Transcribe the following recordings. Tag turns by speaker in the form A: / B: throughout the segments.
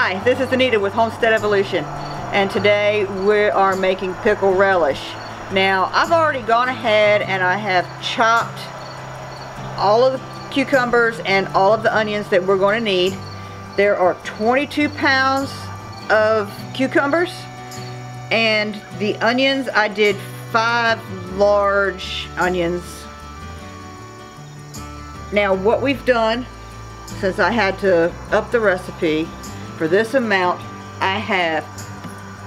A: Hi, this is Anita with Homestead Evolution, and today we are making pickle relish. Now, I've already gone ahead and I have chopped all of the cucumbers and all of the onions that we're going to need. There are 22 pounds of cucumbers, and the onions, I did 5 large onions. Now, what we've done, since I had to up the recipe, for this amount, I have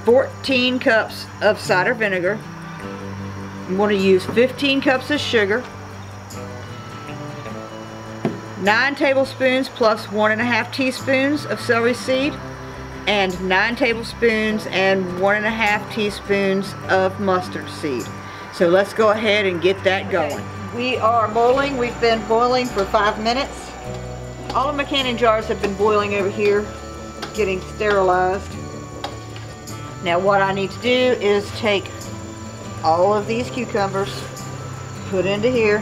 A: 14 cups of cider vinegar. I'm going to use 15 cups of sugar, 9 tablespoons plus 1.5 teaspoons of celery seed, and 9 tablespoons and 1.5 teaspoons of mustard seed. So let's go ahead and get that going. We are boiling. We've been boiling for 5 minutes. All of my canning jars have been boiling over here, getting sterilized. Now what I need to do is take all of these cucumbers, put into here.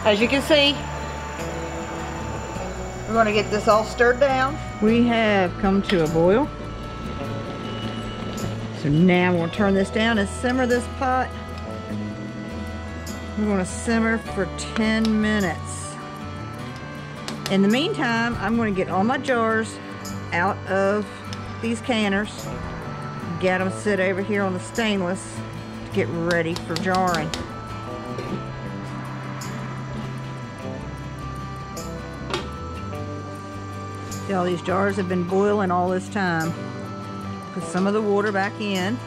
A: As you can see, we're going to get this all stirred down. We have come to a boil. So now we'll turn this down and simmer this pot. We're going to simmer for 10 minutes. In the meantime, I'm going to get all my jars out of these canners, get them sit over here on the stainless to get ready for jarring. See, all these jars have been boiling all this time. Put some of the water back in.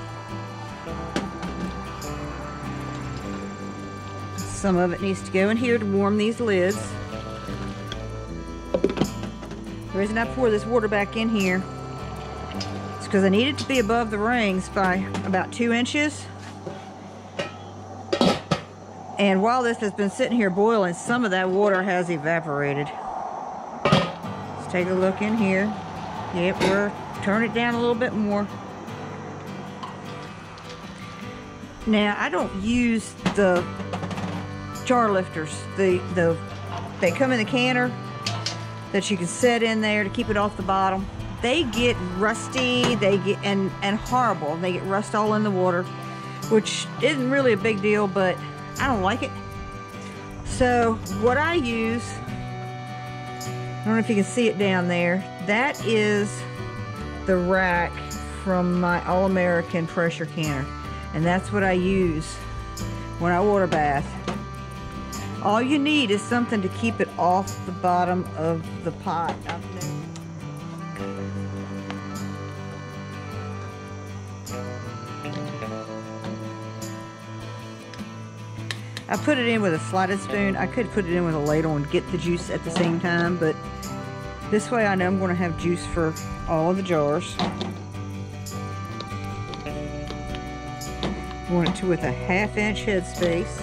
A: Some of it needs to go in here to warm these lids. The reason I pour this water back in here is because I need it to be above the rings by about 2 inches. And while this has been sitting here boiling, some of that water has evaporated. Let's take a look in here. Yep, turn it down a little bit more. Now, I don't use the jar lifters. They come in the canner that you can set in there to keep it off the bottom. They get rusty, they get and horrible. They get rust all in the water, which isn't really a big deal, but I don't like it. So what I use, I don't know if you can see it down there, that is the rack from my All-American pressure canner, and that's what I use when I water bath. All you need is something to keep it off the bottom of the pot. I put it in with a slotted spoon. I could put it in with a ladle and get the juice at the same time, but this way I know I'm going to have juice for all of the jars. Want it to with a 1/2 inch headspace.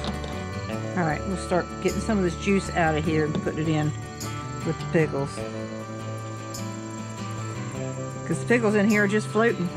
A: Alright, we'll start getting some of this juice out of here and putting it in with the pickles. Because the pickles in here are just floating.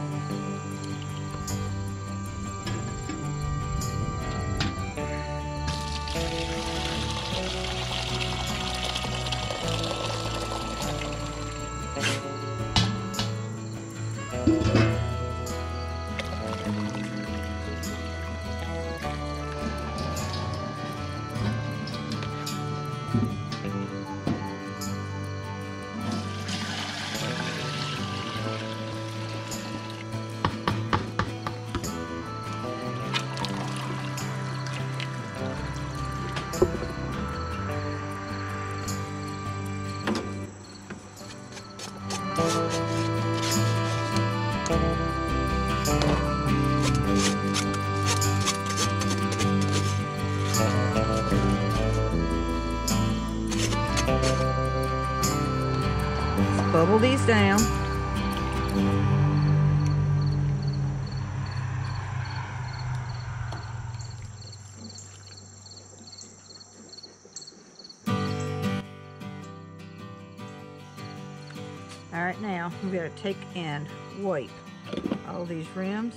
A: Bubble these down. All right, now I'm going to take and wipe all these rims.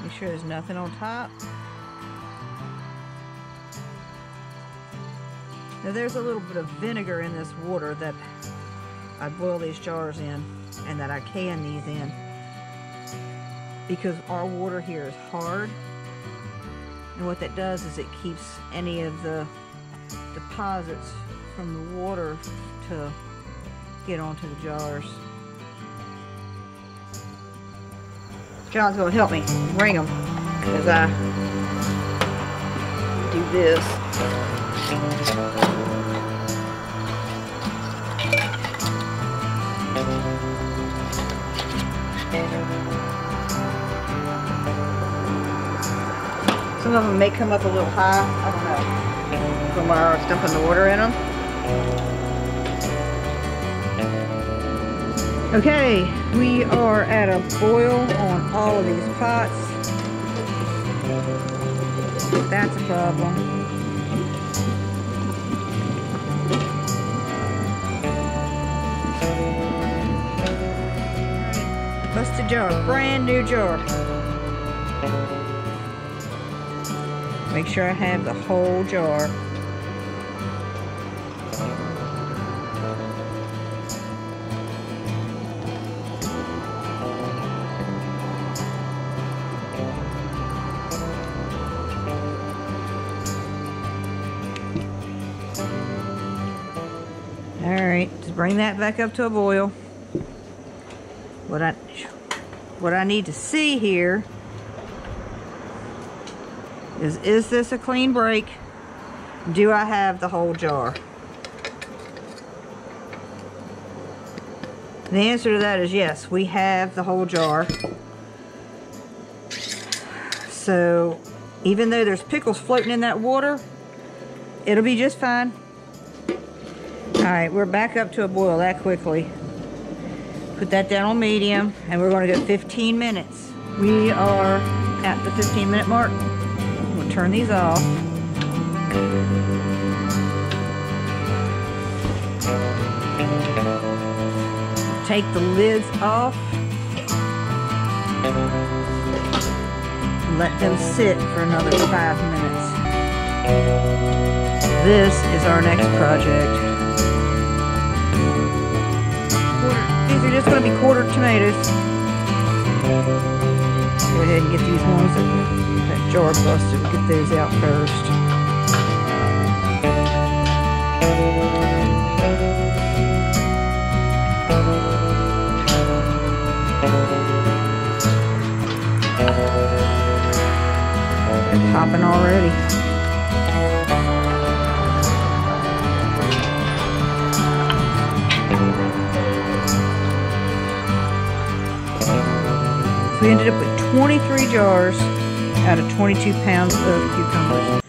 A: Make sure there's nothing on top. Now there's a little bit of vinegar in this water that I boil these jars in and that I can these in, because our water here is hard, and what that does is it keeps any of the deposits from the water to get onto the jars. John's going to help me ring them as I do this. Some of them may come up a little high, I don't know, from where I was dumping the water in them. Okay, we are at a boil on all of these pots. That's a problem. Busted jar, brand new jar. Make sure I have the whole jar. Alright, just bring that back up to a boil. What I need to see here is this a clean break? Do I have the whole jar? The answer to that is yes, we have the whole jar. So even though there's pickles floating in that water, it'll be just fine. Alright, we're back up to a boil that quickly. Put that down on medium, and we're going to go 15 minutes. We are at the 15-minute mark. We'll turn these off. Take the lids off. Let them sit for another 5 minutes. This is our next project. These are just going to be quartered tomatoes. Go ahead and get these ones that jar busted. Get those out first. They're popping already. We ended up with 23 jars out of 22 pounds of cucumbers.